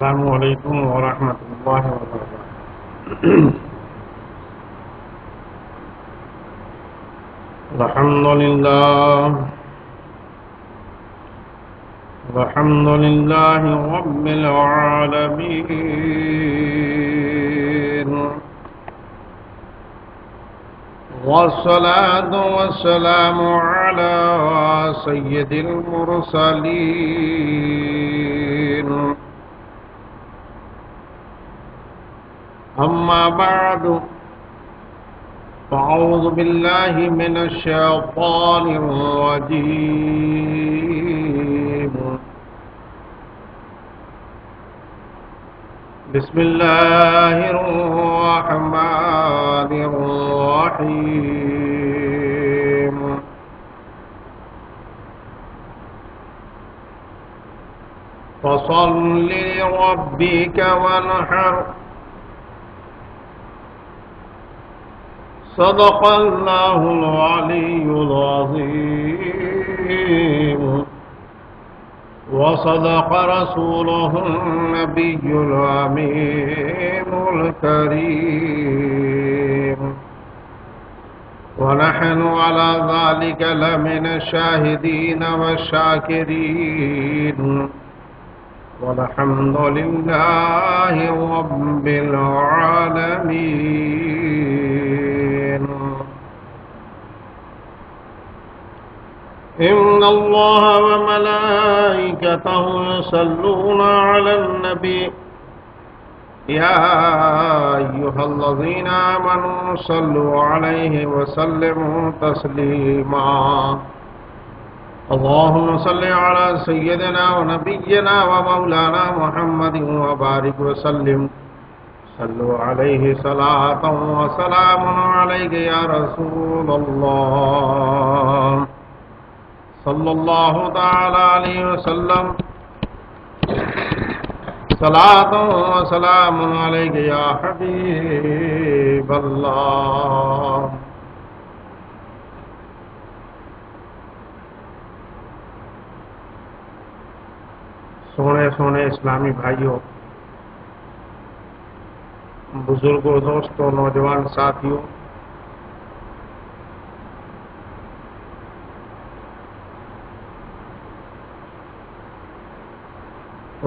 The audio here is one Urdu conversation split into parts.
السلام علیکم ورحمۃ اللہ وبرکاتہ۔ الحمد للہ رب العالمین، والصلاة والسلام على سید المرسلین، اما بعد فاعوذ باللہ من الشیطان الرجیم، بسم اللہ الرحمن الرحیم۔ فصل لربک وانحر، صدق اللہ العلی العظیم، وصدق رسوله النبی الامین الکریم، ونحن على ذلك لمن الشاہدین والشاکرین، والحمد للہ رب العالمین۔ ان اللہ وملائکتہ یصلون علی النبی یا ایہا الذین آمنوا صلوا علیہ وسلموا تسلیما۔ اللهم صل على سيدنا ونبينا ومولانا محمد وبارك وسلم، صلوا عليه صلاة وسلام عليك يا رسول الله، صلى الله تعالى عليه وسلم، صلاة وسلام عليك يا حبيب الله۔ سونے اسلامی بھائیوں، بزرگوں، دوستوں، نوجوان ساتھیوں،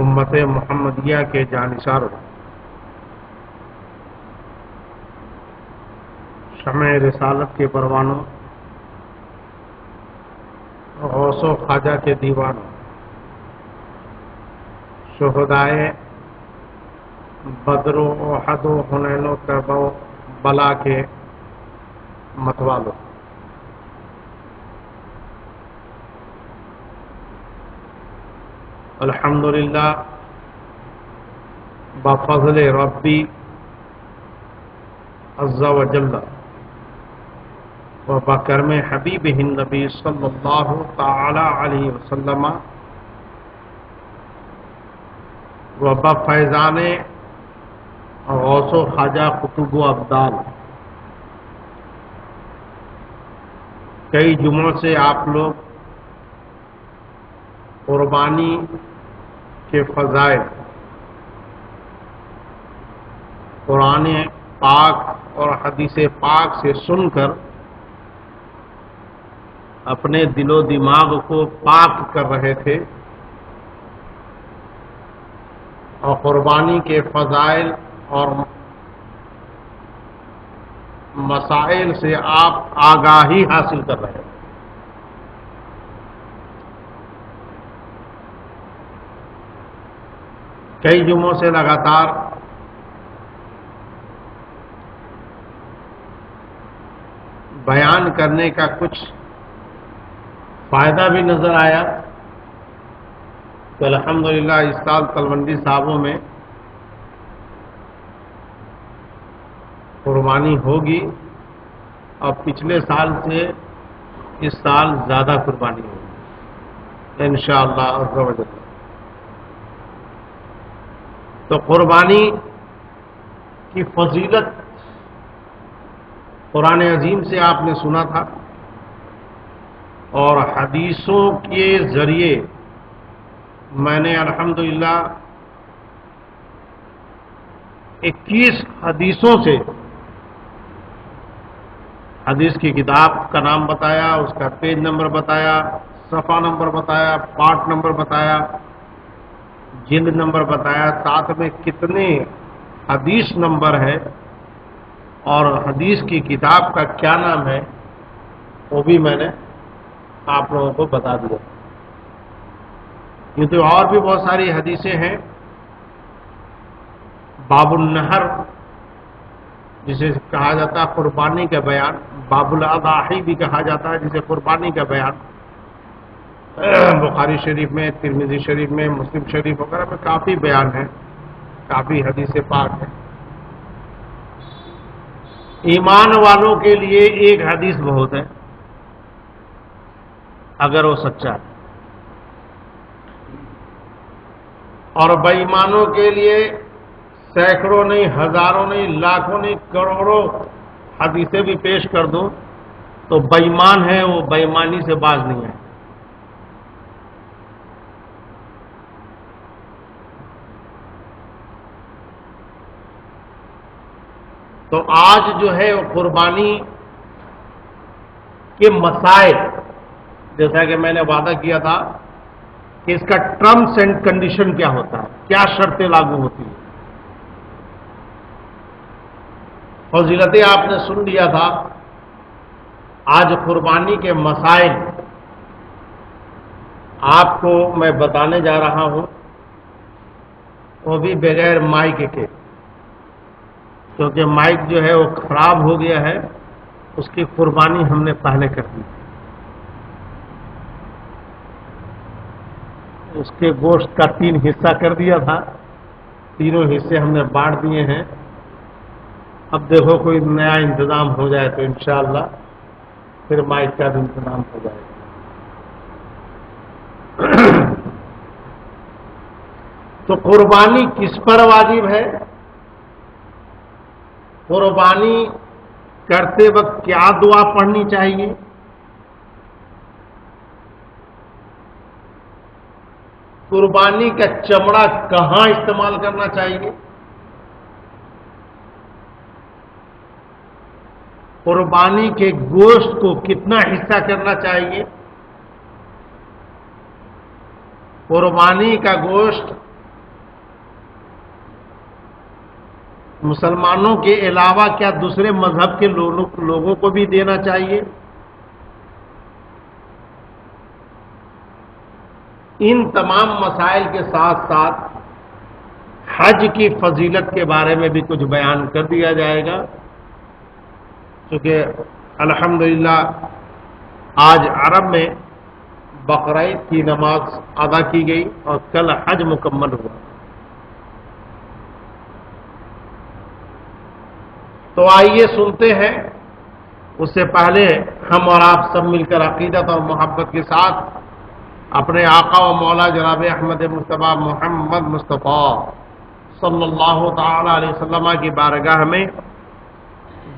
امت محمدیہ کے جانثاروں، شمع رسالت کے پروانوں، غوث و خواجہ کے دیوانوں، شہدائے بدر و احد و حنین و کربلا کے متوالوں، الحمدللہ بفضل ربی عز و جل و بکرم حبیبہ النبی صلی اللہ تعالی علیہ وسلم و بفیضان غوث و خواجہ قطب و ابدال، کئی جمعوں سے آپ لوگ قربانی کے فضائل قرآن پاک اور حدیث پاک سے سن کر اپنے دل و دماغ کو پاک کر رہے تھے، اور قربانی کے فضائل اور مسائل سے آپ آگاہی حاصل کر رہے ہیں۔ کئی جمعوں سے لگاتار بیان کرنے کا کچھ فائدہ بھی نظر آیا کہ الحمدللہ اس سال تلونڈی صاحبوں میں قربانی ہوگی، اور پچھلے سال سے اس سال زیادہ قربانی ہوگی انشاءاللہ عز و جل۔ تو قربانی کی فضیلت قرآن عظیم سے آپ نے سنا تھا، اور حدیثوں کے ذریعے میں نے الحمدللہ 21 حدیثوں سے حدیث کی کتاب کا نام بتایا، اس کا پیج نمبر بتایا، صفحہ نمبر بتایا، پارٹ نمبر بتایا، جلد نمبر بتایا، ساتھ میں کتنے حدیث نمبر ہے اور حدیث کی کتاب کا کیا نام ہے وہ بھی میں نے آپ لوگوں کو بتا دیا۔ یہ تو اور بھی بہت ساری حدیثیں ہیں۔ باب النہر جسے کہا جاتا ہے قربانی کا بیان، باب الاضاحی بھی کہا جاتا ہے جسے قربانی کا بیان، بخاری شریف میں، ترمذی شریف میں، مسلم شریف وغیرہ میں کافی بیان ہے، کافی حدیث پاک ہے۔ ایمان والوں کے لیے ایک حدیث بہت ہے اگر وہ سچا ہے، اور بے ایمانوں کے لیے سینکڑوں نہیں، ہزاروں نہیں، لاکھوں نہیں، کروڑوں حدیثیں بھی پیش کر دوں تو بے ایمان ہے، وہ بے ایمانی سے باز نہیں ہے۔ تو آج جو ہے وہ قربانی کے مسائل، جیسا کہ میں نے وعدہ کیا تھا کہ اس کا ٹرمز اینڈ کنڈیشن کیا ہوتا ہے، کیا شرطیں لاگو ہوتی ہیں، فضیلتیں آپ نے سن لیا تھا۔ آج قربانی کے مسائل آپ کو میں بتانے جا رہا ہوں، وہ بھی بغیر مائک کے، کیونکہ مائک جو ہے وہ خراب ہو گیا ہے، اس کی قربانی ہم نے پہلے کر دی، اس کے گوشت کا 3 حصہ کر دیا تھا، تینوں حصے ہم نے بانٹ دیے ہیں۔ اب دیکھو کوئی نیا انتظام ہو جائے تو انشاءاللہ پھر مائک کا بھی انتظام ہو جائے گا۔ تو قربانی کس پر واجب ہے؟ قربانی کرتے وقت کیا دعا پڑھنی چاہیے؟ قربانی کا چمڑا کہاں استعمال کرنا چاہیے؟ قربانی کے گوشت کو کتنا حصہ کرنا چاہیے؟ قربانی کا گوشت مسلمانوں کے علاوہ کیا دوسرے مذہب کے لوگوں کو بھی دینا چاہیے؟ ان تمام مسائل کے ساتھ ساتھ حج کی فضیلت کے بارے میں بھی کچھ بیان کر دیا جائے گا، کیونکہ الحمدللہ آج عرب میں بقرعید کی نماز ادا کی گئی اور کل حج مکمل ہوا۔ تو آئیے سنتے ہیں، اس سے پہلے ہم اور آپ سب مل کر عقیدت اور محبت کے ساتھ اپنے آقا و مولا جناب احمد مصطفیٰ محمد مصطفیٰ صلی اللہ تعالی علیہ وسلم کی بارگاہ میں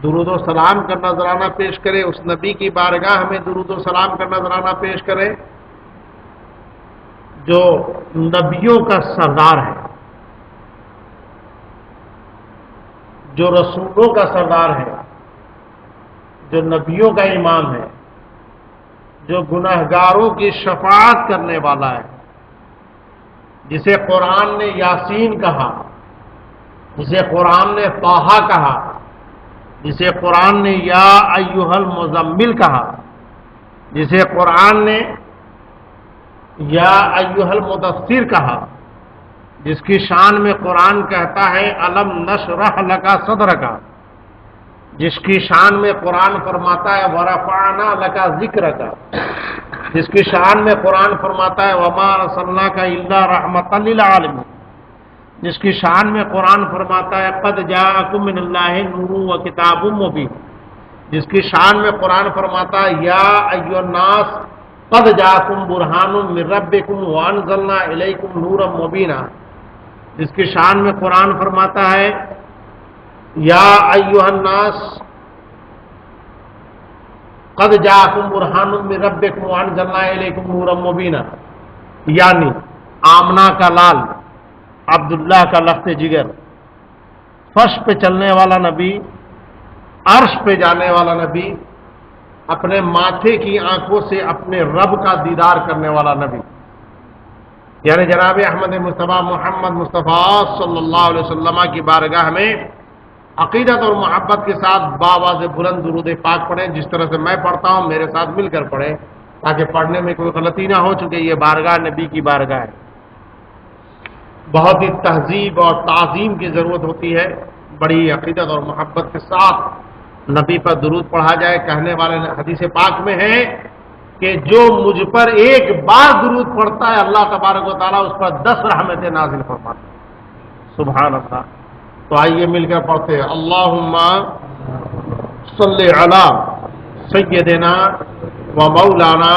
درود و سلام کا نذرانہ پیش کرے، اس نبی کی بارگاہ میں درود و سلام کا نذرانہ پیش کرے جو نبیوں کا سردار ہے، جو رسولوں کا سردار ہے، جو نبیوں کا امام ہے، جو گناہگاروں کی شفاعت کرنے والا ہے، جسے قرآن نے یاسین کہا، جسے قرآن نے طٰہٰ کہا، جسے قرآن نے یا ایھا المزمل کہا، جسے قرآن نے یا ایھا المدثر کہا، جس کی شان میں قرآن کہتا ہے الم نشرح لک صدرک، جس کی شان میں قرآن فرماتا ہے ورفعنا لک ذکرک، جس کی شان میں قرآن فرماتا ہے وما ارسلناک الا رحمۃ للعالمین، جس کی شان میں قرآن فرماتا ہے قد جاءکم من اللہ نور و کتاب مبین، جس کی شان میں قرآن فرماتا ہے یا ایھا الناس قد جاءکم برہان من ربکم وانزلنا الیکم نورا مبینا، جس کی شان میں قرآن فرماتا ہے یا ایھا الناس قد جاءکم برہان من ربکم وانزلنا الیکم نورا مبینا، یعنی آمنہ کا لال عبداللہ کا لخت جگر فرش پہ چلنے والا نبی، عرش پہ جانے والا نبی، اپنے ماتھے کی آنکھوں سے اپنے رب کا دیدار کرنے والا نبی، یعنی جناب احمد مصطفیٰ محمد مصطفیٰ صلی اللہ علیہ وسلم کی بارگاہ میں عقیدت اور محبت کے ساتھ باواز بلند درود پاک پڑھیں، جس طرح سے میں پڑھتا ہوں میرے ساتھ مل کر پڑھیں، تاکہ پڑھنے میں کوئی غلطی نہ ہو، چونکہ یہ بارگاہ نبی کی بارگاہ ہے۔ بہت ہی تہذیب اور تعظیم کی ضرورت ہوتی ہے، بڑی عقیدت اور محبت کے ساتھ نبی پر درود پڑھا جائے۔ کہنے والے حدیث پاک میں ہے کہ جو مجھ پر ایک بار درود پڑھتا ہے اللہ تبارک و تعالیٰ اس پر 10 رحمتیں نازل فرماتا ہے۔ سبحان اللہ۔ تو آئیے مل کر پڑھتے ہیں، اللہم صلی علی سیدنا و مولانا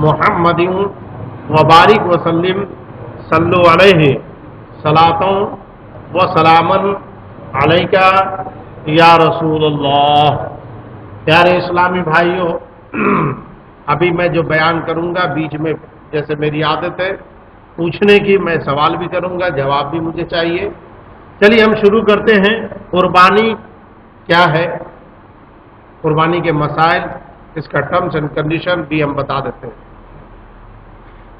محمد و بارک وسلم صلو علیہ صلاۃ و سلامن علیکہ یا رسول اللہ۔ پیارے اسلامی بھائیوں، ابھی میں جو بیان کروں گا بیچ میں جیسے میری عادت ہے پوچھنے کی، میں سوال بھی کروں گا، جواب بھی مجھے چاہیے۔ چلیے ہم شروع کرتے ہیں۔ قربانی کیا ہے، قربانی کے مسائل، اس کا ٹرمز اینڈ کنڈیشن بھی ہم بتا دیتے ہیں۔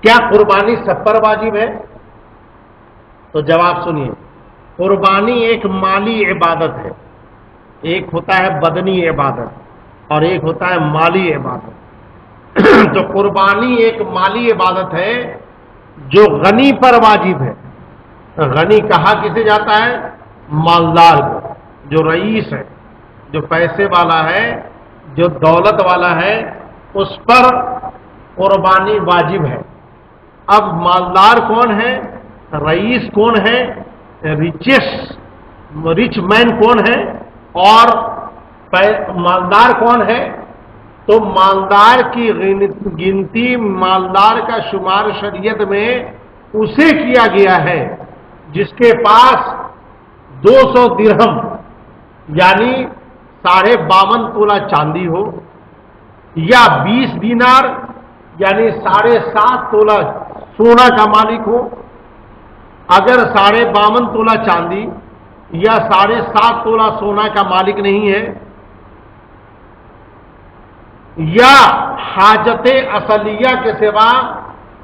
کیا قربانی سب پر واجب ہے؟ تو جواب سنیے، قربانی ایک مالی عبادت ہے، ایک ہوتا ہے بدنی عبادت اور ایک ہوتا ہے مالی عبادت۔ تو قربانی ایک مالی عبادت ہے جو غنی پر واجب ہے۔ غنی کہا کسے جاتا ہے؟ مالدار کو، جو رئیس ہے، جو پیسے والا ہے، جو دولت والا ہے، اس پر قربانی واجب ہے۔ اب مالدار کون ہے، رئیس کون ہے، رچ مین کون ہے اور مالدار کون ہے؟ تو مالدار کی گنتی، مالدار کا شمار شریعت میں اسے کیا گیا ہے جس کے پاس 200 درہم یعنی 52.5 تولہ چاندی ہو، یا 20 دینار یعنی 7.5 تولہ سونا کا مالک ہو۔ اگر 52.5 تولہ چاندی یا 7.5 تولہ سونا کا مالک نہیں ہے، یا حاجت اصلیہ کے سوا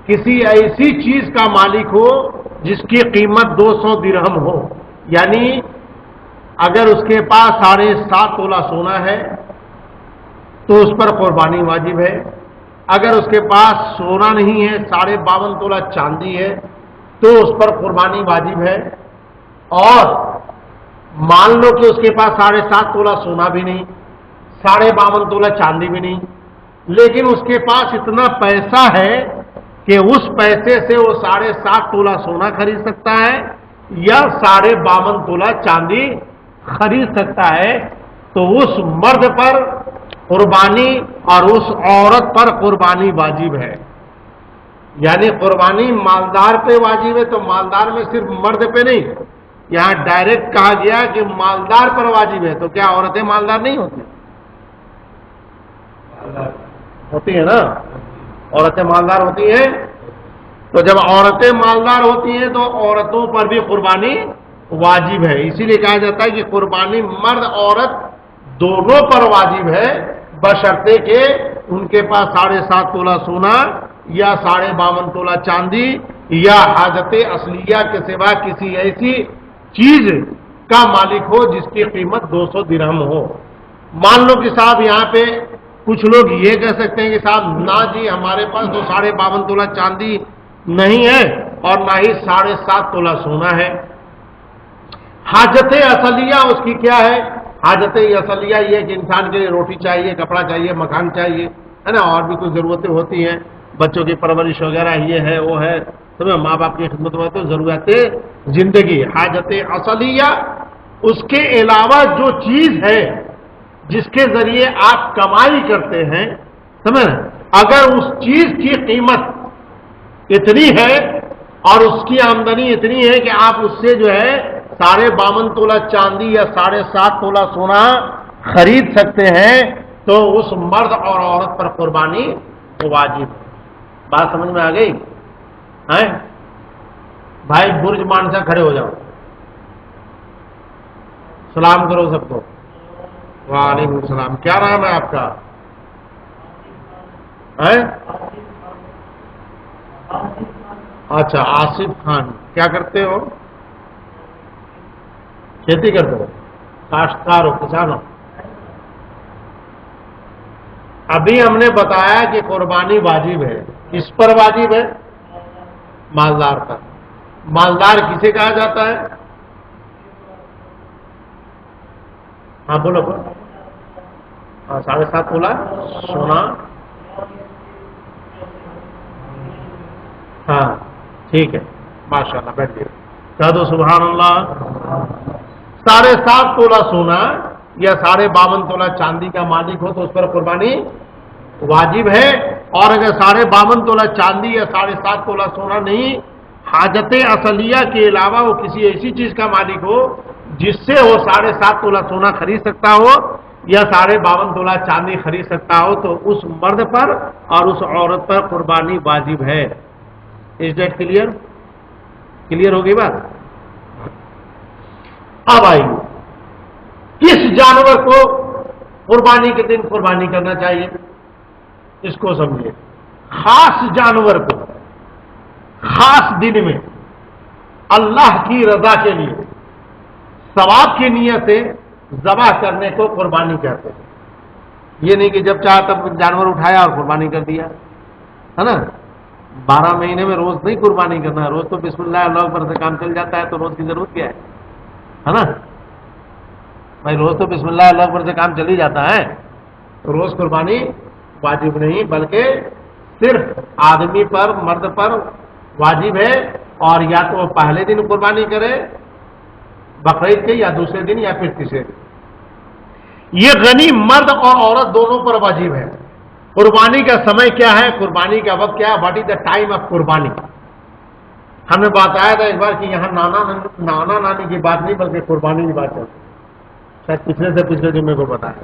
کسی ایسی چیز کا مالک ہو جس کی قیمت 200 درہم ہو، یعنی اگر اس کے پاس 7.5 تولہ سونا ہے تو اس پر قربانی واجب ہے۔ اگر اس کے پاس سونا نہیں ہے، 52.5 تولہ چاندی ہے، تو اس پر قربانی واجب ہے۔ اور مان لو کہ اس کے پاس 7.5 تولہ سونا بھی نہیں، 52.5 تولہ چاندی بھی نہیں، لیکن اس کے پاس اتنا پیسہ ہے کہ اس پیسے سے وہ 7.5 تولہ سونا خرید سکتا ہے یا 52.5 تولہ چاندی خرید سکتا ہے، تو اس مرد پر قربانی اور اس عورت پر قربانی واجب ہے۔ یعنی قربانی مالدار پہ واجب ہے، تو مالدار میں صرف مرد پہ نہیں، یہاں ڈائریکٹ کہا گیا کہ مالدار پر واجب ہے، تو کیا عورتیں مالدار نہیں ہوتی؟ ہوتی ہیں نا، عورتیں مالدار ہوتی ہیں۔ تو جب عورتیں مالدار ہوتی ہیں تو عورتوں پر بھی قربانی واجب ہے۔ اسی لیے کہا جاتا ہے کہ قربانی مرد عورت دونوں پر واجب ہے، بشرطے کہ ان کے پاس 7.5 تولہ سونا یا 52.5 تولہ چاندی یا حاجت اصلیہ کے سوا کسی ایسی چیز کا مالک ہو جس کی قیمت 200 درہم ہو۔ مان لو کہ صاحب یہاں پہ کچھ لوگ یہ کہہ سکتے ہیں کہ صاحب نہ جی ہمارے پاس تو 52.5 تولہ چاندی نہیں ہے اور نہ ہی 7.5 تولہ سونا ہے۔ حاجت اصلیہ اس کی کیا ہے؟ حاجت اصلیہ یہ کہ انسان کے لیے روٹی چاہیے، کپڑا چاہیے، مکان چاہیے، ہے نا، اور بھی کچھ ضرورتیں ہوتی ہیں، بچوں کی پرورش وغیرہ، یہ ہے وہ ہے، سمجھے، ماں باپ کی خدمت میں، تو ضرورت زندگی، حاجت اصلیہ۔ اس کے علاوہ جو چیز ہے جس کے ذریعے آپ کمائی کرتے ہیں، سمجھ، اگر اس چیز کی قیمت اتنی ہے اور اس کی آمدنی اتنی ہے کہ آپ اس سے جو ہے 52.5 تولہ چاندی یا 7.5 تولہ سونا خرید سکتے ہیں، تو اس مرد اور عورت پر قربانی واجب ہے۔ بات سمجھ میں آ گئی؟ بھائی برج مانسا کھڑے ہو جاؤ، سلام کرو سب کو. وعلیکم السلام. کیا نام ہے آپ کا؟ اچھا آصف خان. کیا کرتے ہو؟ کھیتی کرتے ہو؟ کاشتکار ہو؟ کسان ہو؟ ابھی ہم نے بتایا کہ قربانی واجب ہے. کس پر واجب ہے؟ مالدار پر. مالدار کسے کہا جاتا ہے؟ ہاں بولو بولو. 7.5 تولہ سونا. ہاں ٹھیک ہے ماشاء اللہ. بیٹھیے کہہ دو سبحان اللہ. 7.5 تولہ سونا یا 52.5 تولہ چاندی کا مالک ہو تو اس پر قربانی واجب ہے. اور اگر 52.5 تولہ چاندی یا 7.5 تولہ سونا نہیں، حاجت اصلیہ کے علاوہ وہ کسی ایسی چیز کا مالک ہو جس سے وہ 7.5 تولہ سونا خرید سکتا ہو یا 52.5 تولہ چاندی خرید سکتا ہو تو اس مرد پر اور اس عورت پر قربانی واجب ہے. Is that clear? کلیئر ہوگی بات؟ اب آئیے کس جانور کو قربانی کے دن قربانی کرنا چاہیے اس کو سمجھیے. خاص جانور کو خاص دن میں اللہ کی رضا کے لیے ثواب کی نیت سے ذبح کرنے کو قربانی کہتے ہیں. یہ نہیں کہ جب چاہا تب جانور اٹھایا اور قربانی کر دیا ہے نا. 12 مہینے میں روز نہیں قربانی کرنا. روز تو بسم اللہ اللہ اکبر سے کام چل جاتا ہے تو روز کی ضرورت کیا ہے نا بھائی. روز تو بسم اللہ اللہ اکبر سے کام چل ہی جاتا ہے. روز قربانی واجب نہیں بلکہ صرف آدمی پر مرد پر واجب ہے. اور یا تو وہ پہلے دن قربانی کرے بقرعید کے یا دوسرے دن یا پھر تیسرے دن. یہ غنی مرد اور عورت دونوں پر واجب ہے. قربانی کا سمے کیا ہے؟ قربانی کا وقت کیا ہے؟ What is the time of قربانی؟ ہم نے بتایا تھا ایک بار کہ یہاں نانا نانی کی بات نہیں بلکہ قربانی کی بات چلتی. شاید پچھلے سے پچھلے دن میرے کو بتایا.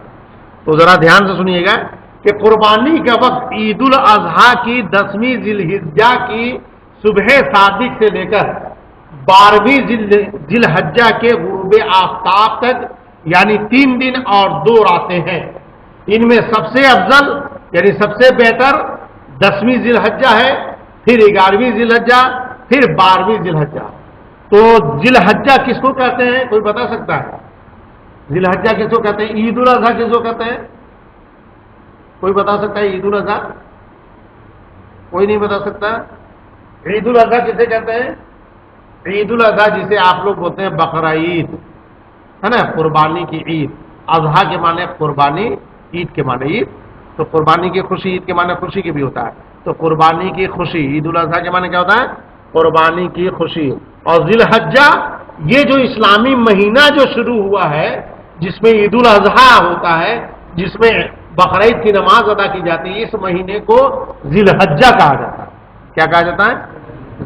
تو ذرا دھیان سے سنیے گا کہ قربانی کا وقت عید الاضحیٰ کی 10ویں ذی الحجہ کی صبح صادق سے لے کر 12ویں ذی الحجہ کے غروب آفتاب تک یعنی 3 دن اور 2 راتیں ہیں. ان میں سب سے افضل یعنی سب سے بہتر 10ویں ذی الحجہ ہے، پھر 11ویں ذی الحجہ، پھر 12ویں ذی الحجہ. تو ذی الحجہ کس کو کہتے ہیں؟ کوئی بتا سکتا ہے؟ ذی الحجہ کس کو کہتے ہیں؟ عید الاضحیٰ کس کو کہتے ہیں؟ کوئی بتا سکتا ہے عید الاضحیٰ؟ کوئی نہیں بتا سکتا. عید الاضحیٰ کسے کہتے ہیں؟ عید الاضحیٰ جسے آپ لوگ بولتے ہیں بقرہ عید ہے نا، قربانی کی عید. اضحیٰ کے معنی قربانی، عید کے معنی عید. تو قربانی کی خوشی، عید کے معنی خوشی کی بھی ہوتا ہے. تو قربانی کی خوشی، عید الاضحیٰ کے معنی کیا ہوتا ہے؟ قربانی کی خوشی. اور ذی الحجہ یہ جو اسلامی مہینہ جو شروع ہوا ہے جس میں عید الاضحیٰ ہوتا ہے، جس میں بقرعید کی نماز ادا کی جاتی ہے، اس مہینے کو ذی الحجہ کہا جاتا ہے. کیا کہا جاتا ہے؟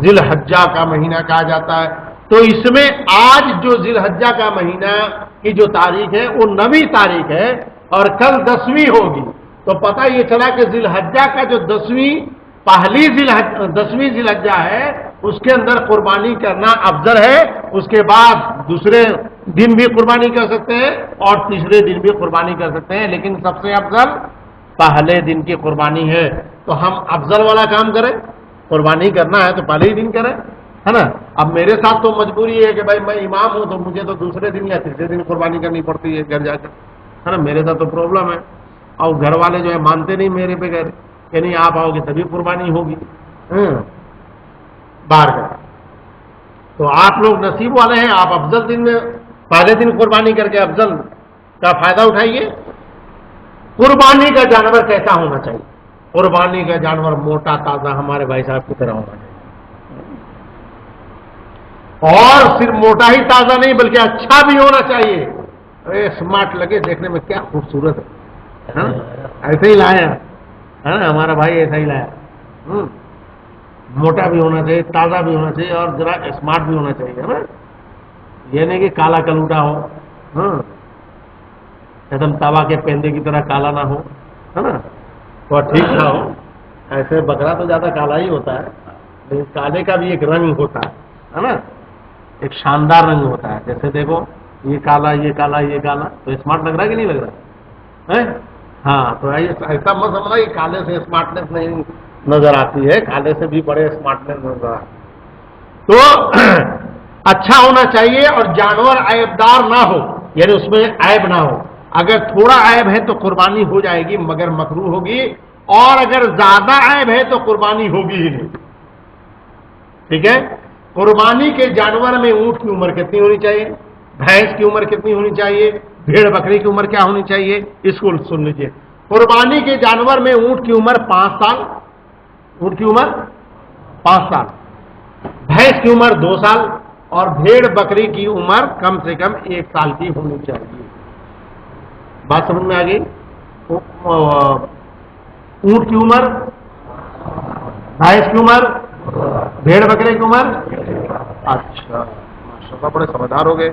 ذی الحجہ کا مہینہ کہا جاتا ہے. تو اس میں آج جو ذی الحجہ کا مہینہ کی جو تاریخ ہے وہ 9ویں تاریخ ہے اور کل 10ویں ہوگی. تو پتہ یہ چلا کہ ذی الحجہ کا جو 10ویں ذی الحجہ ہے اس کے اندر قربانی کرنا افضل ہے. اس کے بعد دوسرے دن بھی قربانی کر سکتے ہیں اور تیسرے دن بھی قربانی کر سکتے ہیں، لیکن سب سے افضل پہلے دن کی قربانی ہے. تو ہم افضل والا کام کریں، قربانی کرنا ہے تو پہلے ہی دن کریں ہے نا. اب میرے ساتھ تو مجبوری ہے کہ بھائی میں امام ہوں تو مجھے تو دوسرے دن یا تیسرے دن قربانی کرنی پڑتی ہے گھر جا کر ہے نا. میرے ساتھ تو پرابلم ہے اور گھر والے جو ہے مانتے نہیں میرے پہ گھر کہ نہیں آپ آؤ گے تبھی قربانی ہوگی باہر کا. تو آپ لوگ نصیب والے ہیں، آپ افضل دن میں پہلے دن قربانی کر کے افضل کا فائدہ اٹھائیے. قربانی کا جانور کیسا ہونا چاہیے؟ قربانی کا جانور موٹا تازہ ہمارے بھائی صاحب کی طرح ہونا چاہیے. اور صرف موٹا ہی تازہ نہیں بلکہ اچھا بھی ہونا چاہیے. اسمارٹ لگے دیکھنے میں، کیا خوبصورت ہے ایسے ہی لایا ہے نا ہمارا بھائی، ایسا ہی لایا. موٹا بھی ہونا چاہیے، تازہ بھی ہونا چاہیے اور ذرا اسمارٹ بھی ہونا چاہیے ہے نا. یہ نہیں کہ کالا کلوٹا ہو، ایک دم توا کے پینڈے کی طرح کالا نہ ہو ہے نا، تو ٹھیک نہ ہو. ایسے بکرا تو زیادہ کالا ہی ہوتا ہے، لیکن کالے کا بھی ایک رنگ ہوتا ہے نا، ایک شاندار رنگ ہوتا ہے. جیسے دیکھو یہ کالا یہ کالا یہ کالا، تو اسمارٹ لگ رہا ہے کہ نہیں لگ رہا ہے؟ ہاں، تو ایسا مت سمجھنا کہ کالے سے اسمارٹنیس نہیں نظر آتی ہے، کالے سے بھی بڑے اسمارٹنیس نظر آتی ہے۔ تو اچھا ہونا چاہیے اور جانور عیبدار نہ ہو، یعنی اس میں عیب نہ ہو۔ اگر تھوڑا عیب ہے تو قربانی ہو جائے گی مگر مکروہ ہوگی، اور اگر زیادہ عیب ہے تو قربانی ہوگی ہی نہیں۔ ٹھیک ہے؟ قربانی کے جانور میں اونٹ کی عمر کتنی ہونی چاہیے، بھینس کی عمر کتنی ہونی چاہیے، بھیڑ بکری کی عمر کیا ہونی چاہیے، اس کو سن لیجیے۔ قربانی کے جانور میں اونٹ کی عمر 5 سال، اونٹ کی عمر 5 سال، بھینس کی عمر 2 سال، اور بھیڑ بکری کی عمر کم سے کم 1 سال کی ہونی چاہیے۔ بات سمجھ میں آ گئی؟ اونٹ کی عمر، بھینس کی عمر، بھیڑ بکرے کی عمر، اچھا ماشاءاللہ بڑے سمجھدار ہو گئے۔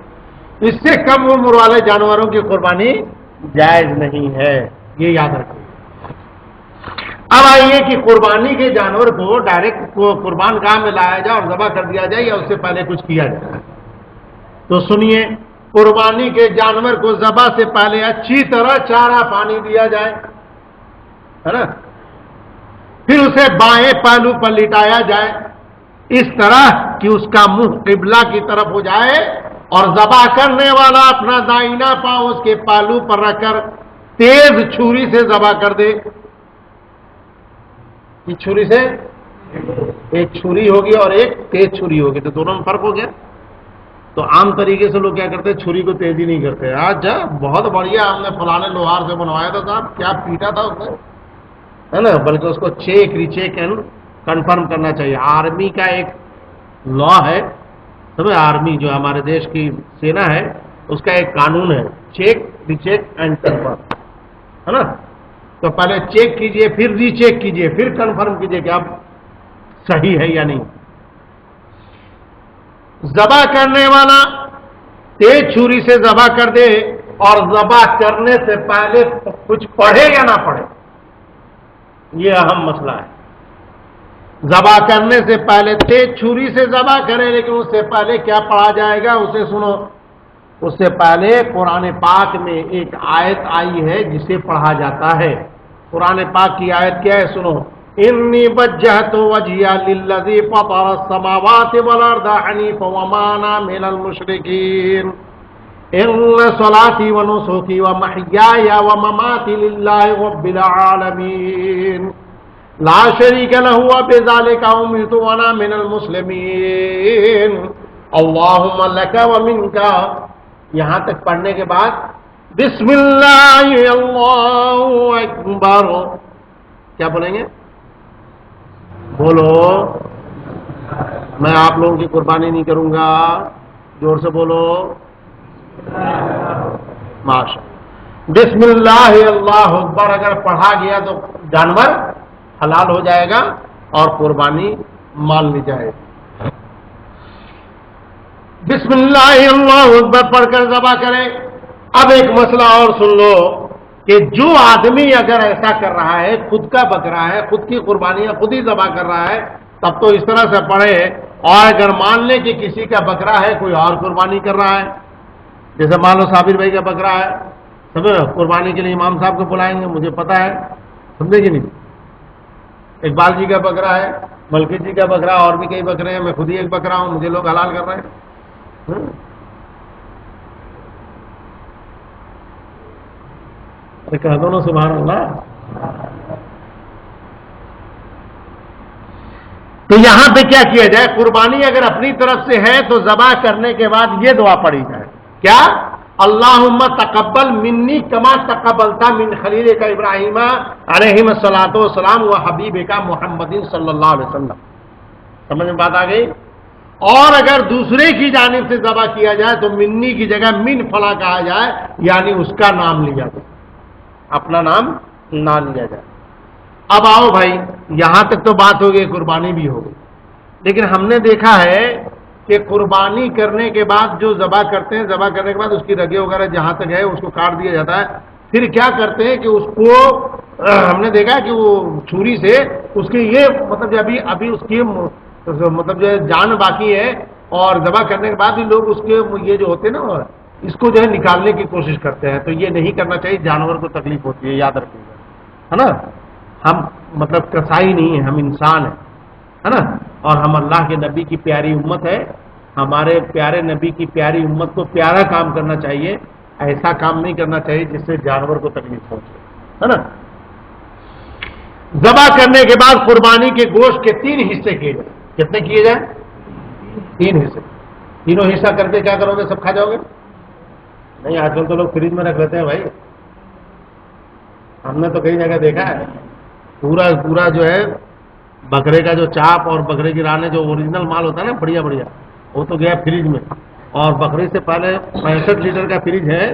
اس سے کم عمر والے جانوروں کی قربانی جائز نہیں ہے، یہ یاد رکھیں۔ اب آئیے کہ قربانی کے جانور کو ڈائریکٹ قربان گاہ میں لایا جائے اور ذبح کر دیا جائے یا اس سے پہلے کچھ کیا جائے؟ تو سنیے، قربانی کے جانور کو ذبح سے پہلے اچھی طرح چارہ پانی دیا جائے، ہے نا، پھر اسے بائیں پہلو پر لٹایا جائے اس طرح کہ اس کا منہ قبلہ کی طرف ہو جائے، اور ذبح کرنے والا اپنا دائنا پاؤں اس کے پہلو پر رکھ کر تیز چھری سے ذبح کر دے۔ یہ چھری سے، ایک چھری ہوگی اور ایک تیز چھری ہوگی، تو دونوں میں فرق ہو گیا۔ تو عام طریقے سے لوگ کیا کرتے ہیں، چھری کو تیزی نہیں کرتے، اچھا بہت بڑھیا ہم نے فلانے لوہار سے بنوایا تھا صاحب، کیا پیٹا تھا اس نے، ہے نا، بلکہ اس کو چیک ریچیک اینڈ کنفرم کرنا چاہیے۔ آرمی کا ایک لا ہے، سمجھے، آرمی جو ہمارے دیش کی سینا ہے اس کا ایک قانون ہے، چیک ریچیک اینڈ کنفرم، ہے نا۔ تو پہلے چیک کیجئے، پھر ری چیک کیجئے، پھر کنفرم کیجئے کہ اب صحیح ہے یا نہیں۔ ذبح کرنے والا تیز چھری سے ذبح کر دے، اور ذبح کرنے سے پہلے کچھ پڑھے یا نہ پڑھے، یہ اہم مسئلہ ہے۔ ذبح کرنے سے پہلے تیز چھری سے ذبح کرے، لیکن اس سے پہلے کیا پڑھا جائے گا اسے سنو۔ اس سے پہلے قرآن پاک میں ایک آیت آئی ہے جسے پڑھا جاتا ہے۔ قرآن پاک کی آیت کیا ہے، سنو، انی وجہت وجہی للذی فطر السماوات والارض حنیفا وما انا من المشرکین ان صلاتی ونسکی ومحیای ومماتی للہ رب العالمین لا شریک لہ وبذالک امرت وانا من المسلمین اللہم لک ومنک، یہاں تک پڑھنے کے بعد بسم اللہ اللہ اکبر کیا بولیں گے؟ بولو، میں آپ لوگوں کی قربانی نہیں کروں گا، زور سے بولو، ماشاء بسم اللہ اللہ اکبر اگر پڑھا گیا تو جانور حلال ہو جائے گا اور قربانی مان لی جائے گی۔ بسم اللہ اللہ اکبر پڑھ کر ذبح کرے۔ اب ایک مسئلہ اور سن لو کہ جو آدمی اگر ایسا کر رہا ہے، خود کا بکرا ہے، خود کی قربانیاں خود ہی ذبح کر رہا ہے، تب تو اس طرح سے پڑھے، اور اگر مان لے کہ کسی کا بکرا ہے کوئی اور قربانی کر رہا ہے، جیسے مان لو صابر بھائی کا بکرا ہے، سمجھے، قربانی کے لیے امام صاحب کو بلائیں گے، مجھے پتا ہے، سمجھے کہ نہیں، اقبال جی کا بکرا ہے، ملکی جی کا بکرا، اور بھی کئی بکرے ہیں، میں خود ہی ایک بکرا ہوں، مجھے لوگ حلال کر رہے ہیں۔ کہہ دو نا سبحان اللہ۔ تو یہاں پہ کیا کیا جائے، قربانی اگر اپنی طرف سے ہے تو ذبح کرنے کے بعد یہ دعا پڑھی جائے، کیا؟ اللہم تقبل منی کما تقبلتا من خلیلک ابراہیم علیہ الصلوۃ والسلام و حبیبک محمد صلی اللہ علیہ وسلم۔ سمجھ میں بات آ گئی؟ اور اگر دوسرے کی جانب سے ذبح کیا جائے تو منی کی جگہ من فلاں کہا جائے، یعنی اس کا نام لیا جائے، اپنا نام نہ لیا جائے۔ اب آؤ بھائی، یہاں تک تو بات ہو گئی، قربانی بھی ہو گئی، لیکن ہم نے دیکھا ہے کہ قربانی کرنے کے بعد جو ذبح کرتے ہیں، ذبح کرنے کے بعد اس کی رگیں وغیرہ جہاں تک ہے اس کو کاٹ دیا جاتا ہے، پھر کیا کرتے ہیں کہ اس کو ہم نے دیکھا کہ وہ چھری سے اس کی یہ مطلب ابھی اس کی مطلب جو جان باقی ہے، اور ذبح کرنے کے بعد بھی لوگ اس کے یہ جو ہوتے ہیں نا اس کو جو ہے نکالنے کی کوشش کرتے ہیں. تو یہ نہیں کرنا چاہیے، جانور کو تکلیف ہوتی ہے، یاد رکھیے گا، ہے نا. ہم مطلب کسائی نہیں ہیں، ہم انسان ہیں، ہے نا. اور ہم اللہ کے نبی کی پیاری امت ہے. ہمارے پیارے نبی کی پیاری امت کو پیارا کام کرنا چاہیے، ایسا کام نہیں کرنا چاہیے جس سے جانور کو تکلیف پہنچے، ہے نا. ذبح کرنے کے بعد قربانی کے گوشت کے 3 حصے کیے جائیں. کتنے کیے جائیں؟ 3 حصے. تینوں حصہ کر کے کیا کرو گے؟ سب کھا جاؤ گے؟ نہیں، آج کل تو لوگ فریج میں رکھ لیتے ہیں بھائی. ہم نے تو کئی جگہ دیکھا ہے، پورا جو ہے بکرے کا جو چاپ اور بکرے کی رانے جو اوریجنل مال ہوتا ہے نا، بڑھیا بڑھیا، وہ تو گیا فریج میں. اور بکرے سے پہلے 65 لیٹر کا فریج ہے،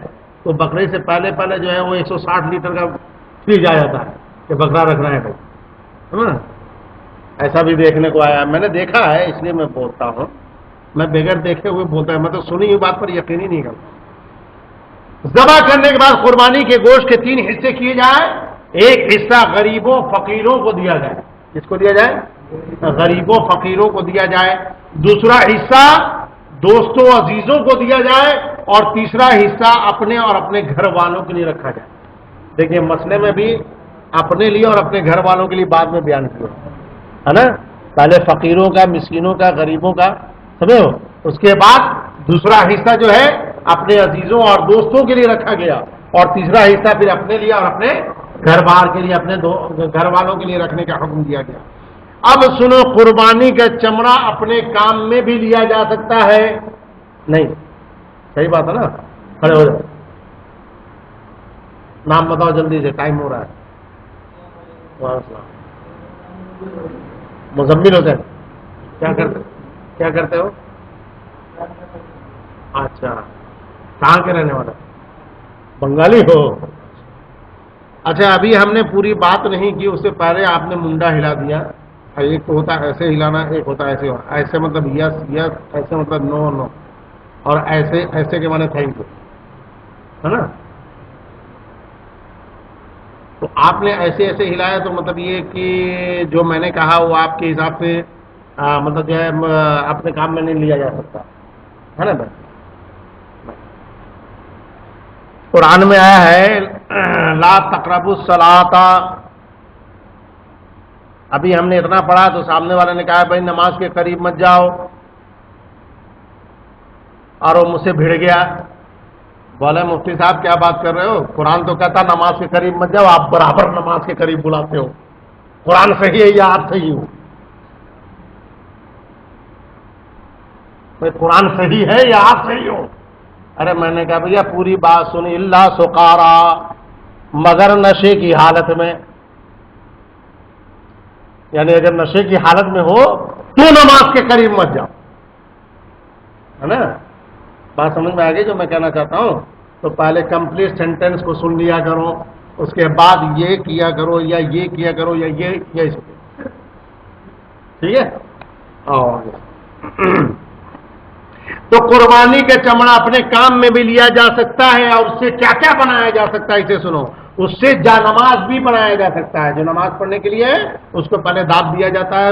تو بکرے سے پہلے جو ہے وہ 160 لیٹر کا فریج آ جاتا ہے کہ بکرا رکھنا ہے بھائی، ہے نا. ایسا بھی دیکھنے کو آیا، میں نے دیکھا ہے، اس لیے میں بولتا ہوں. میں بغیر دیکھے ہوئے بولتا ہے، میں تو سنی ہوئی بات پر یقین ہی نہیں کرتا. ذبح کرنے کے بعد قربانی کے گوشت کے 3 حصے کیے جائیں. ایک حصہ غریبوں فقیروں کو دیا جائے. کس کو دیا جائے؟ غریبوں فقیروں کو دیا جائے. دوسرا حصہ دوستوں عزیزوں کو دیا جائے. اور تیسرا حصہ اپنے اور اپنے گھر والوں کے لیے رکھا جائے. دیکھیے مسئلے میں بھی اپنے لیے اور اپنے گھر والوں کے لیے بعد میں بیان کیا ہے نا. پہلے فقیروں کا، مسکینوں کا، غریبوں کا، سمجھو. اس کے بعد دوسرا حصہ جو ہے اپنے عزیزوں اور دوستوں کے لیے رکھا گیا. اور تیسرا حصہ پھر اپنے لیے اور اپنے گھر بار کے لیے، اپنے گھر والوں کے لیے رکھنے کا حکم دیا گیا. اب سنو، قربانی کا چمڑا اپنے کام میں بھی لیا جا سکتا ہے. نہیں، صحیح بات ہے نا. کھڑے ہو جاؤ، نام بتاؤ جلدی سے، ٹائم ہو رہا ہے. مزمل ہوتے ہیں. کیا کرتے ہو؟ اچھا، کہاں کے رہنے والا؟ بنگالی ہو؟ اچھا، ابھی ہم نے پوری بات نہیں کی، اس سے پہلے آپ نے منڈا ہلا دیا. ایک تو ہوتا ہے ایسے ہلانا، ایک ہوتا ہے ایسے ہونا. ایسے مطلب یس یس، ایسے مطلب نو نو، اور ایسے کے معنی تھینک یو، ہے نا. تو آپ نے ایسے ہلایا، تو مطلب یہ کہ جو میں نے کہا وہ آپ کے حساب سے مطلب جو ہے اپنے کام میں نہیں لیا جا سکتا، ہے نا بھائی. قرآن میں آیا ہے لا تقربوا الصلاۃ. ابھی ہم نے اتنا پڑھا تو سامنے والے نے کہا بھائی نماز کے قریب مت جاؤ، اور وہ مجھ سے بھڑ گیا. بولے مفتی صاحب کیا بات کر رہے ہو؟ قرآن تو کہتا نماز کے قریب مت جاؤ، آپ برابر نماز کے قریب بلاتے ہو. قرآن صحیح ہے یا آپ صحیح ہو؟ قرآن صحیح ہے یا آپ صحیح ہو؟ ارے میں نے کہا بھیا پوری بات سنی. اللہ سقارا، مگر نشے کی حالت میں. یعنی اگر نشے کی حالت میں ہو تو نماز کے قریب مت جاؤ، ہے نا. بات سمجھ میں آ گئی جو میں کہنا چاہتا ہوں؟ تو پہلے کمپلیٹ سینٹینس کو سن لیا کرو، اس کے بعد یہ کیا کرو یا یہ کیا کرو یا یہ ٹھیک ہے. تو قربانی کا چمڑا اپنے کام میں بھی لیا جا سکتا ہے. اور اس سے کیا کیا بنایا جا سکتا ہے اسے سنو. اس سے جا نماز بھی بنایا جا سکتا ہے. جو نماز پڑھنے کے لیے ہے اس کو پہلے داب دیا جاتا ہے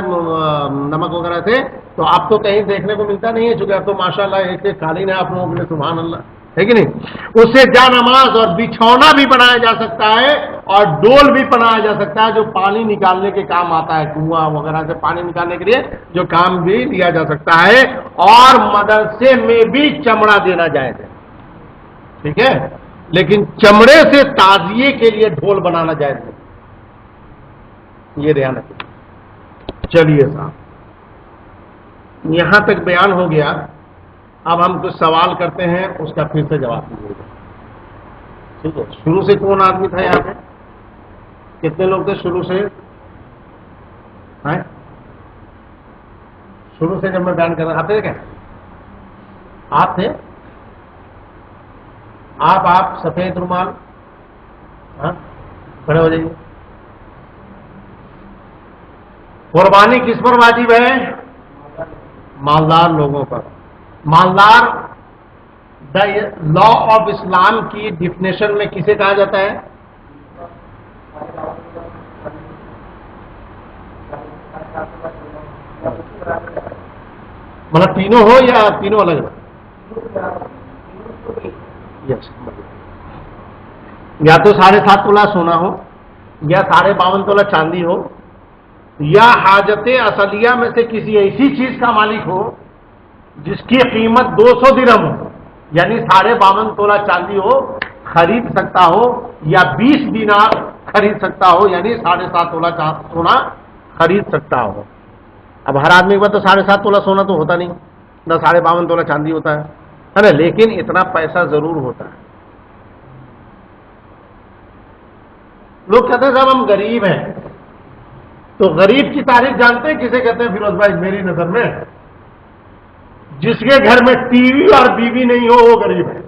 نمک وغیرہ سے. تو آپ تو کہیں دیکھنے کو ملتا نہیں ہے، چونکہ اب تو ماشاءاللہ ایک ایک قالین ہے آپ لوگوں کے لیے، سبحان اللہ، ہے کہ نہیں. اس سے جا نماز اور بچھونا بھی بنایا جا سکتا ہے، اور ڈول بھی بنایا جا سکتا ہے جو پانی نکالنے کے کام آتا ہے. کنواں وغیرہ سے پانی نکالنے کے لیے جو کام بھی لیا جا سکتا ہے. اور مدرسے میں بھی چمڑا دینا جائز ہے، ٹھیک ہے. لیکن چمڑے سے تعزیے کے لیے ڈھول بنانا جائز نہیں. یہ دھیان رکھیں. چلیے صاحب، یہاں تک بیان ہو گیا. اب ہم کچھ سوال کرتے ہیں، اس کا پھر سے جواب دیجیے گا، ٹھیک ہے. شروع سے کون آدمی تھا یہاں پہ؟ کتنے لوگ تھے شروع سے؟ شروع سے جب میں بیان کر رہا آتے کیا آپ تھے؟ آپ سفید رومال، کھڑے ہو جائیے. قربانی کس پر واجب ہے؟ مالدار لوگوں پر. مالدار دا لا آف اسلام کی ڈیفینیشن میں کسے کہا جاتا ہے؟ مطلب تینوں ہو یا تینوں الگ؟ یس، یا تو 7.5 تولہ سونا ہو، یا 52.5 تولہ چاندی ہو، یا حاجت اصلیہ میں سے کسی ایسی چیز کا مالک ہو جس کی قیمت 200 درہم ہو، یعنی 52.5 تولہ چاندی ہو خرید سکتا ہو، یا 20 دینار خرید سکتا ہو، یعنی 7.5 تولہ سونا خرید سکتا ہو۔ اب ہر آدمی کے پاس تو 7.5 تولہ سونا تو ہوتا نہیں، نہ 52.5 تولہ چاندی ہوتا ہے نا، لیکن اتنا پیسہ ضرور ہوتا ہے۔ لوگ کہتے ہیں صاحب ہم غریب ہیں، تو غریب کی تعریف جانتے ہیں کسے کہتے ہیں فیروز بھائی؟ میری نظر میں جس کے گھر میں ٹی وی اور بیوی نہیں ہو وہ غریب ہے۔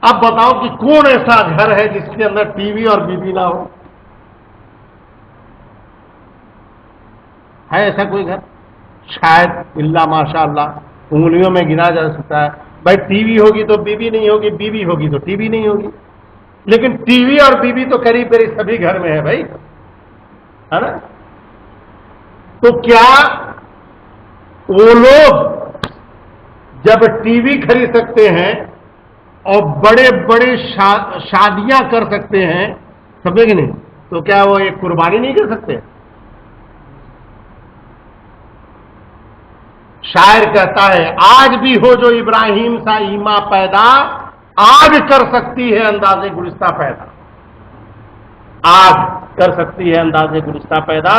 اب بتاؤ کہ کون ایسا گھر ہے جس کے اندر ٹی وی اور بیوی نہ ہو؟ ہے ایسا کوئی گھر؟ شاید اللہ ماشاء اللہ انگلیوں میں گنا جا سکتا ہے۔ بھائی ٹی وی ہوگی تو بیوی نہیں ہوگی، بیوی ہوگی تو ٹی وی نہیں ہوگی، لیکن ٹی وی اور بیوی تو قریب قریب سبھی گھر میں ہے بھائی، ہے نا؟ تو کیا وہ لوگ جب ٹی وی خرید سکتے ہیں اور بڑے بڑے شادیاں کر سکتے ہیں، سمجھے کہ نہیں، تو کیا وہ ایک قربانی نہیں کر سکتے؟ شاعر کہتا ہے آج بھی ہو جو ابراہیم سا ایما پیدا، آج کر سکتی ہے انداز گلستہ پیدا، آج کر سکتی ہے انداز گلستہ پیدا۔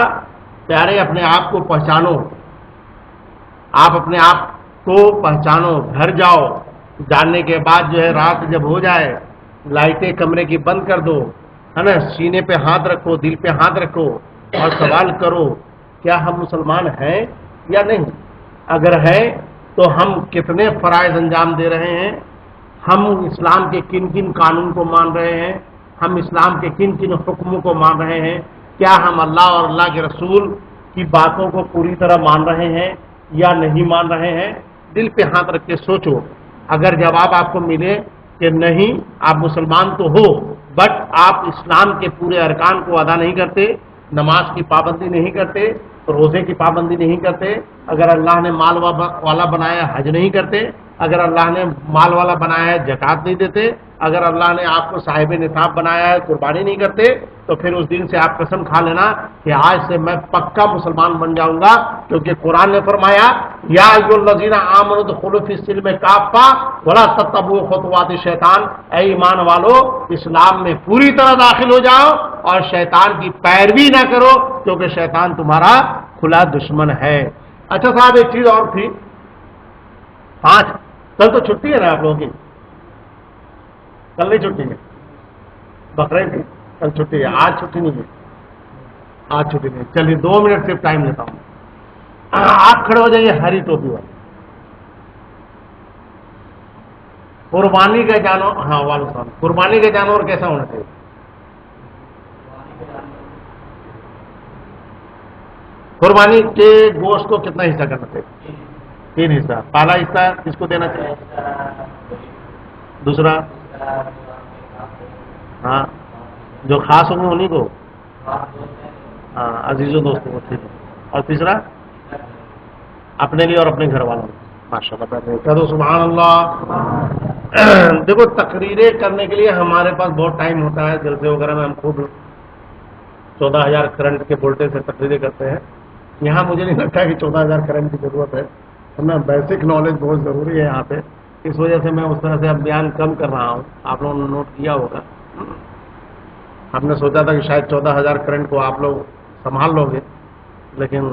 پیارے اپنے آپ کو پہچانو، آپ اپنے آپ کو پہچانو، گھر جاؤ، جاننے کے بعد جو ہے رات جب ہو جائے لائٹیں کمرے کی بند کر دو، ہے نا، سینے پہ ہاتھ رکھو، دل پہ ہاتھ رکھو اور سوال کرو کیا ہم مسلمان ہیں یا نہیں؟ اگر ہے تو ہم کتنے فرائض انجام دے رہے ہیں، ہم اسلام کے کن کن قانون کو مان رہے ہیں، ہم اسلام کے کن کن حکموں کو مان رہے ہیں، کیا ہم اللہ اور اللہ کے رسول کی باتوں کو پوری طرح مان رہے ہیں یا نہیں مان رہے ہیں؟ دل پہ ہاتھ رکھ کے سوچو۔ اگر جواب آپ کو ملے کہ نہیں آپ مسلمان تو ہو بٹ آپ اسلام کے پورے ارکان کو ادا نہیں کرتے، نماز کی پابندی نہیں کرتے، روزے کی پابندی نہیں کرتے، اگر اللہ نے مال والا بنایا حج نہیں کرتے، اگر اللہ نے مال والا بنایا ہے زکوٰۃ نہیں دیتے، اگر اللہ نے آپ کو صاحب نصاب بنایا ہے قربانی نہیں کرتے، تو پھر اس دن سے آپ قسم کھا لینا کہ آج سے میں پکا مسلمان بن جاؤں گا، کیونکہ قرآن نے فرمایا یا ایھا الذین آمنوا ادخلوا فی السلم کافہ ولا تتبعوا خطوات الشیطان، اے ایمان والو اسلام میں پوری طرح داخل ہو جاؤ اور شیطان کی پیروی نہ کرو، کیونکہ شیطان تمہارا کھلا دشمن ہے۔ اچھا صاحب ایک چیز اور تھی، 5 کل تو چھٹی ہے نا آپ لوگوں کی؟ کل نہیں چھٹی ہے، بقرعید کی کل چھٹی ہے، آج چھٹی نہیں ہے، آج چھٹی نہیں۔ چلیے 2 منٹ صرف ٹائم لیتا ہوں، آپ کھڑے ہو جائیے ہری ٹوپی والے۔ قربانی کا جانور، ہاں وعلیکم السلام، قربانی کا جانور کیسا ہونا چاہیے؟ قربانی کے گوشت کو کتنا حصہ کرنا چاہیے؟ 3 حصہ۔ پہلا حصہ کس کو دینا چاہیے؟ دوسرا ہاں جو خاص ہوں گے انہیں کو، ہاں عزیزوں دوستوں کو، ٹھیک ہے۔ اور تیسرا اپنے لیے اور اپنے گھر والوں کو۔ ماشاء اللہ، کہہ دو سبحان اللہ۔ دیکھو تقریریں کرنے کے لیے ہمارے پاس بہت ٹائم ہوتا ہے، جلسے وغیرہ میں ہم خود 14,000 کرنٹ کے وولٹیج سے تقریریں کرتے ہیں۔ یہاں مجھے نہیں لگتا کہ 14,000 کرنٹ کی ضرورت ہے، ورنہ بیسک نالج بہت ضروری ہے یہاں پہ، اس وجہ سے میں اس طرح سے اب بیان کم کر رہا ہوں، آپ لوگوں نے نوٹ کیا ہوگا۔ ہم نے سوچا تھا کہ شاید 14,000 کرنٹ کو آپ لوگ سنبھال لو گے، لیکن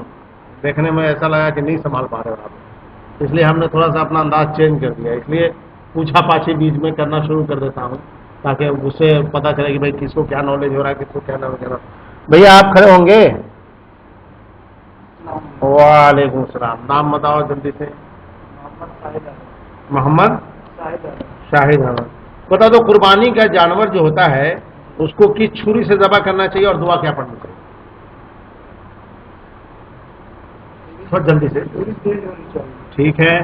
دیکھنے میں ایسا لگا کہ نہیں سنبھال پا رہے ہو آپ، اس لیے ہم نے تھوڑا سا اپنا انداز چینج کر دیا، اس لیے پوچھا پاچھی بیچ میں کرنا شروع کر دیتا ہوں تاکہ اس سے پتہ چلے کہ بھائی کس کو کیا نالج ہو رہا ہے، کس کو کیا نالج ہو رہا ہے۔ بھیا آپ کھڑے ہوں گے؟ وعلیکم السلام، نام بتاؤ جلدی سے۔ محمد شاہد احمد۔ بتا دو قربانی کا جانور جو ہوتا ہے اس کو کس چھری سے ذبح کرنا چاہیے اور دعا کیا پڑھنی چاہیے؟ تھوڑا جلدی سے، ٹھیک ہے۔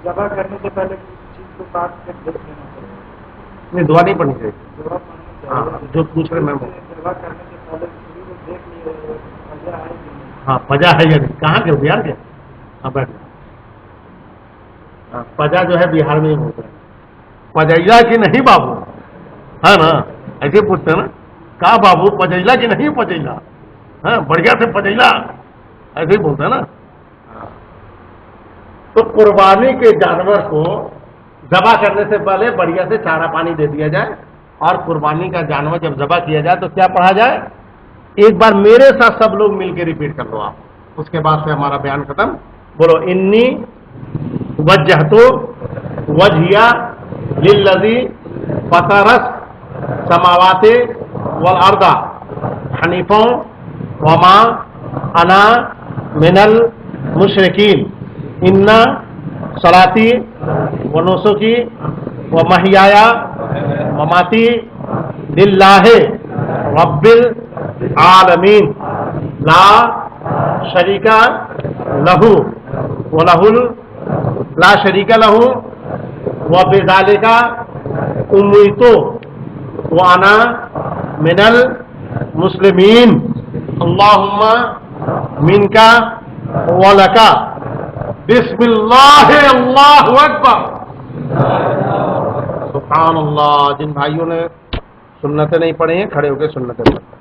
ذبح کرنے سے پہلے کسی چیز کو کاٹ کے دیکھ لینا چاہیے، نہیں دعا نہیں پڑھنی چاہیے، دعا پڑھنی چاہیے۔ ہاں جو پوچھ رہے میں ذبح کرنے سے ہاں پجا ہے یا نہیں؟ کہاں کے بہار کے؟ ہاں بیٹھ پجا جو ہے بہار میں ہی بولتے ہیں، پجیلا کی نہیں بابو، ہے نا؟ ایسے پوچھتے ہیں نا، کہا بابو پجیلا کی نہیں پجیلا، ہاں بڑھیا سے پجیلا، ایسے ہی بولتے ہیں نا۔ تو قربانی کے جانور کو ذبح کرنے سے پہلے بڑھیا سے چارہ پانی دے دیا جائے، اور قربانی کا جانور جب ذبح کیا جائے تو کیا پڑھا جائے؟ ایک بار میرے ساتھ سب لوگ مل کے ریپیٹ کر لو آپ، اس کے بعد سے ہمارا بیان ختم۔ بولو انی وجہت وجہیا للذی فطر السماوات والارض حنیفا وما انا من المشرکین ان صلاتی ونسکی ومحیایا ومماتی للہ رب العالمین لا شریک لہ لا شریک لہ وبذالک امرت وانا من المسلمین اللہم منک ولک بسم اللہ اللہ اکبر سبحان اللہ۔ جن بھائیوں نے سنتیں نہیں پڑھی ہیں کھڑے ہو کے سنتیں پڑھیں۔